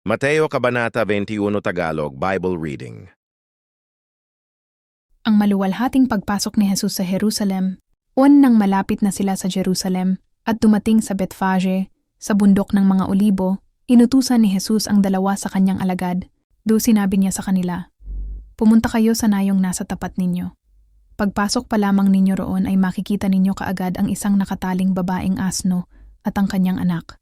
Mateo Kabanata 21 Tagalog Bible Reading. Ang maluwalhating pagpasok ni Jesus sa Jerusalem, nang malapit na sila sa Jerusalem at dumating sa Bethphage, sa bundok ng mga Olibo, inutusan ni Jesus ang dalawa sa kanyang alagad. Sinabi niya sa kanila, "Pumunta kayo sa nayong nasa tapat ninyo. Pagpasok pa lamang ninyo roon ay makikita ninyo kaagad ang isang nakataling babaeng asno at ang kanyang anak.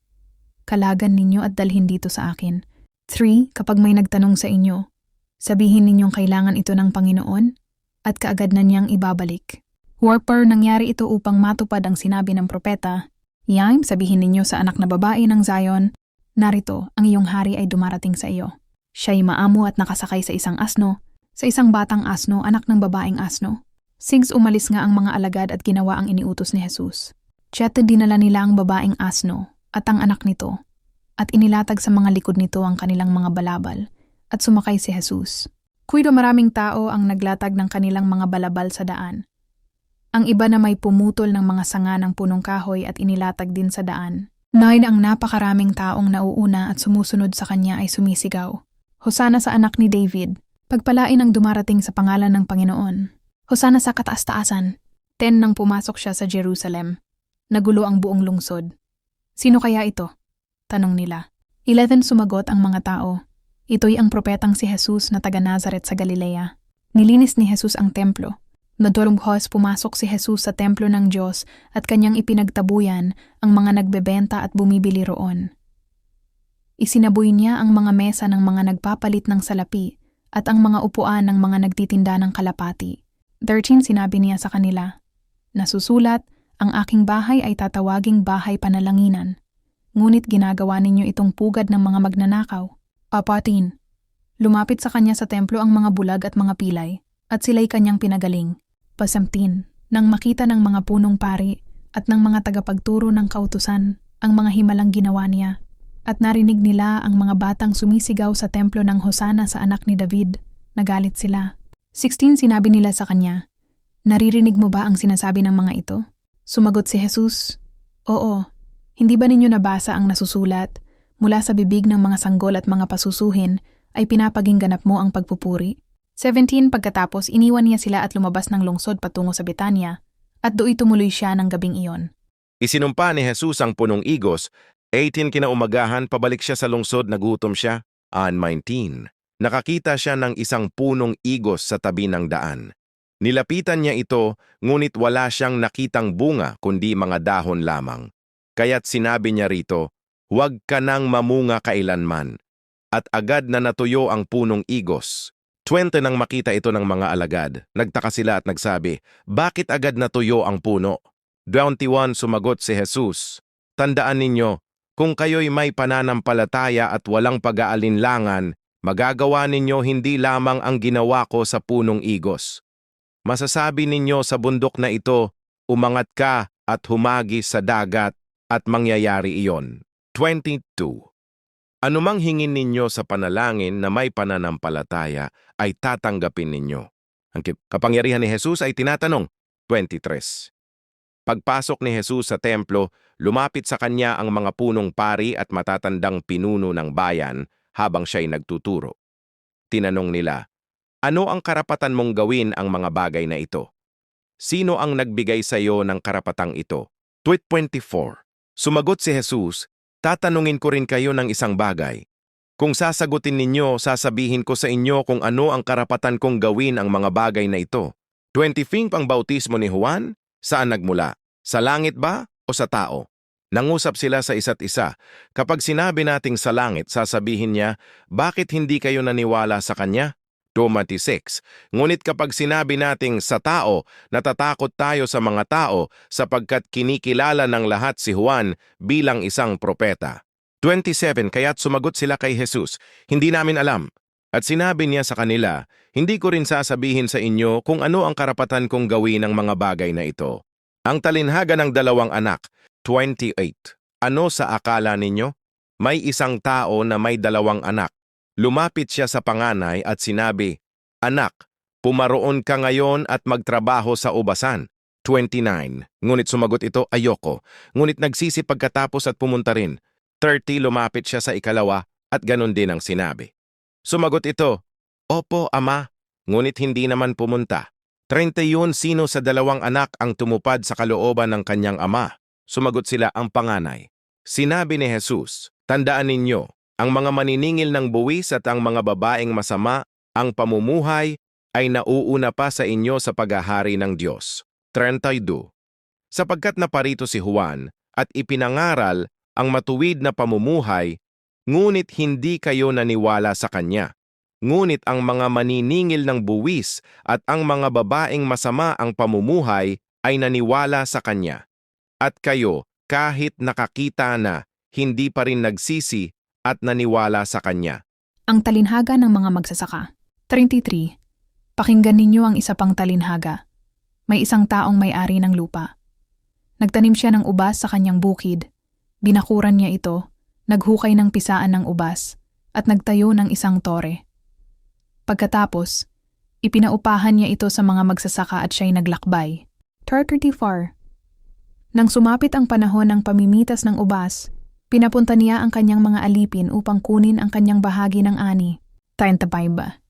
Kalagan ninyo at dalhin dito sa akin. 3. Kapag may nagtanong sa inyo, sabihin ninyong kailangan ito ng Panginoon at kaagad na niyang ibabalik. Nangyari ito upang matupad ang sinabi ng propeta. Sabihin ninyo sa anak na babae ng Zion, narito, ang iyong hari ay dumarating sa iyo. Siya'y maamo at nakasakay sa isang asno, sa isang batang asno, anak ng babaeng asno." Umalis nga ang mga alagad at ginawa ang iniutos ni Jesus. Dinala nila ang babaeng asno at ang anak nito, at inilatag sa mga likod nito ang kanilang mga balabal, at sumakay si Jesus. Maraming tao ang naglatag ng kanilang mga balabal sa daan. Ang iba na may pumutol ng mga sanga ng punong kahoy at inilatag din sa daan. Ang napakaraming taong nauuna at sumusunod sa kanya ay sumisigaw, "Hosana sa anak ni David, pagpalain ang dumarating sa pangalan ng Panginoon. Hosana sa kataas-taasan." Nang pumasok siya sa Jerusalem, nagulo ang buong lungsod. "Sino kaya ito?" tanong nila. 11 Sumagot ang mga tao, "Ito'y ang propetang si Jesus na taga Nazaret sa Galilea." Nilinis ni Jesus ang templo. Nadurumhos pumasok si Jesus sa templo ng Diyos at kanyang ipinagtabuyan ang mga nagbebenta at bumibili roon. Isinaboy niya ang mga mesa ng mga nagpapalit ng salapi at ang mga upuan ng mga nagtitinda ng kalapati. 13 Sinabi niya sa kanila, "Nasusulat, ang aking bahay ay tatawaging bahay panalanginan. Ngunit ginagawa ninyo itong pugad ng mga magnanakaw." 14 Lumapit sa kanya sa templo ang mga bulag at mga pilay, at sila'y kanyang pinagaling. 15 Nang makita ng mga punong pari at ng mga tagapagturo ng kautusan ang mga himalang ginawa niya, at narinig nila ang mga batang sumisigaw sa templo ng Hosana sa anak ni David, nagalit sila. 16 Sinabi nila sa kanya, "Naririnig mo ba ang sinasabi ng mga ito?" Sumagot si Jesus, "Oo. Hindi ba ninyo nabasa ang nasusulat, mula sa bibig ng mga sanggol at mga pasusuhin ay pinapagingganap mo ang pagpupuri?" 17 Pagkatapos iniwan niya sila at lumabas ng lungsod patungo sa Betania, at do'y tumuloy siya ng gabing iyon. Isinumpa ni Jesus ang punong igos. 18 Kinaumagahan, pabalik siya sa lungsod, nagutom siya. 19 Nakakita siya ng isang punong igos sa tabi ng daan. Nilapitan niya ito, ngunit wala siyang nakitang bunga kundi mga dahon lamang. Kaya't sinabi niya rito, "Huwag ka nang mamunga kailanman." At agad na natuyo ang punong igos. 20 Nang makita ito ng mga alagad, nagtaka sila at nagsabi, "Bakit agad natuyo ang puno?" 21 Sumagot si Jesus, "Tandaan ninyo, kung kayo'y may pananampalataya at walang pag-aalinlangan, magagawa ninyo hindi lamang ang ginawa ko sa punong igos. Masasabi ninyo sa bundok na ito, umangat ka at humagis sa dagat, at mangyayari iyon." 22 Anumang hingin ninyo sa panalangin na may pananampalataya ay tatanggapin ninyo. Ang kapangyarihan ni Jesus ay tinatanong. 23 Pagpasok ni Jesus sa templo, lumapit sa kanya ang mga punong pari at matatandang pinuno ng bayan habang siya'y nagtuturo. Tinanong nila, "Ano ang karapatan mong gawin ang mga bagay na ito? Sino ang nagbigay sa iyo ng karapatang ito?" 24 Sumagot si Jesus, "Tatanungin ko rin kayo ng isang bagay. Kung sasagutin ninyo, sasabihin ko sa inyo kung ano ang karapatan kong gawin ang mga bagay na ito." 25 Ang bautismo ni Juan, saan nagmula? Sa langit ba o sa tao? Nangusap sila sa isa't isa. Kapag sinabi nating sa langit, sasabihin niya, "Bakit hindi kayo naniwala sa kanya?" 26 Ngunit kapag sinabi nating sa tao, natatakot tayo sa mga tao sapagkat kinikilala ng lahat si Juan bilang isang propeta. 27 Kaya't sumagot sila kay Jesus, "Hindi namin alam." At sinabi niya sa kanila, "Hindi ko rin sasabihin sa inyo kung ano ang karapatan kong gawin ang mga bagay na ito." Ang talinhaga ng dalawang anak. 28 Ano sa akala ninyo? May isang tao na may dalawang anak. Lumapit siya sa panganay at sinabi, "Anak, pumaroon ka ngayon at magtrabaho sa ubasan." 29 Ngunit sumagot ito, "Ayoko." Ngunit nagsisi pagkatapos at pumunta rin. 30 Lumapit siya sa ikalawa, At ganon din ang sinabi. Sumagot ito, Opo, Ama, ngunit hindi naman pumunta. 31 Sino sa dalawang anak ang tumupad sa kalooban ng kanyang ama? Sumagot sila ang panganay. Sinabi ni Jesus, Tandaan ninyo, ang mga maniningil ng buwis at ang mga babaeng masama, ang pamumuhay ay nauuna pa sa inyo sa paghahari ng Diyos. 32 Sapagkat naparito si Juan at ipinangaral ang matuwid na pamumuhay, ngunit hindi kayo naniwala sa kanya. Ngunit ang mga maniningil ng buwis at ang mga babaeng masama ang pamumuhay ay naniwala sa kanya. At kayo, kahit nakakita na, hindi pa rin nagsisi at naniwala sa kanya. Ang talinhaga ng mga magsasaka. 33. Pakinggan ninyo ang isa pang talinhaga. May isang taong may-ari ng lupa. Nagtanim siya ng ubas sa kanyang bukid. Binakuran niya ito, naghukay ng pisaan ng ubas, at nagtayo ng isang tore. Pagkatapos, ipinaupahan niya ito sa mga magsasaka at siya'y naglakbay. 34. Nang sumapit ang panahon ng pamimitas ng ubas, pinapunta niya ang kanyang mga alipin upang kunin ang kanyang bahagi ng ani. 35.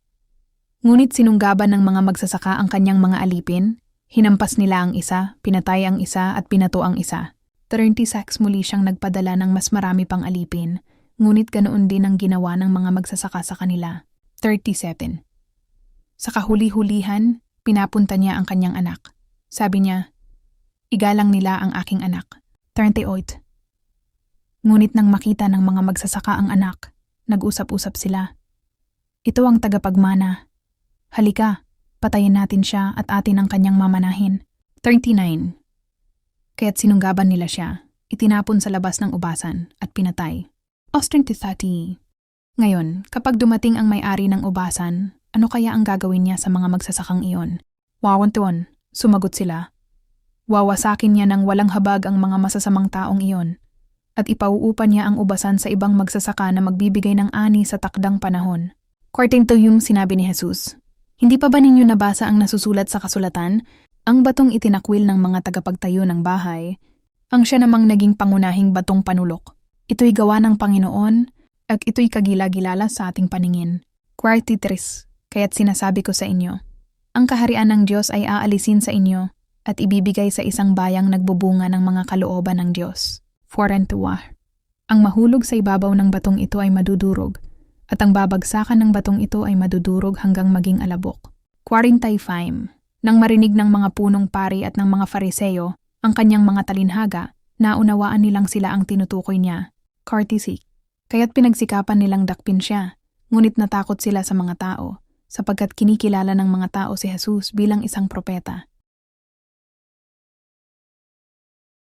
Ngunit sinunggaban ng mga magsasaka ang kanyang mga alipin, hinampas nila ang isa, pinatay ang isa at pinato ang isa. 36 Muli siyang nagpadala ng mas marami pang alipin, ngunit ganoon din ang ginawa ng mga magsasaka sa kanila. 37. Sa kahuli-hulihan, pinapunta niya ang kanyang anak. Sabi niya, Igalang nila ang aking anak. 38. Ngunit nang makita ng mga magsasaka ang anak, nag-usap-usap sila. Ito ang tagapagmana. Halika, patayin natin siya at atin ang kanyang mamanahin. 39. Kaya't sinunggaban nila siya, itinapon sa labas ng ubasan at pinatay. Austin 30. Ngayon, kapag dumating ang may-ari ng ubasan, ano kaya ang gagawin niya sa mga magsasakang iyon? Wawantuon, sumagot sila. Wawasakin niya ng walang habag ang mga masasamang taong iyon, at ipauupa niya ang ubasan sa ibang magsasaka na magbibigay ng ani sa takdang panahon. According to yung sinabi ni Jesus, Hindi pa ba ninyo nabasa ang nasusulat sa kasulatan? Ang batong itinakwil ng mga tagapagtayo ng bahay, ang siya namang naging pangunahing batong panulok. Ito'y gawa ng Panginoon, at ito'y kagila-gilala sa ating paningin. 43. Kaya't sinasabi ko sa inyo, ang kaharian ng Diyos ay aalisin sa inyo at ibibigay sa isang bayang nagbubunga ng mga kalooban ng Diyos. 42. Ang mahulog sa ibabaw ng batong ito ay madudurog, at ang babagsakan ng batong ito ay madudurog hanggang maging alabok. 45. Nang marinig ng mga punong pari at ng mga Fariseo ang kanyang mga talinhaga, naunawaan nilang sila ang tinutukoy niya. 46. Kaya't pinagsikapan nilang dakpin siya, ngunit natakot sila sa mga tao, sapagkat kinikilala ng mga tao si Jesus bilang isang propeta.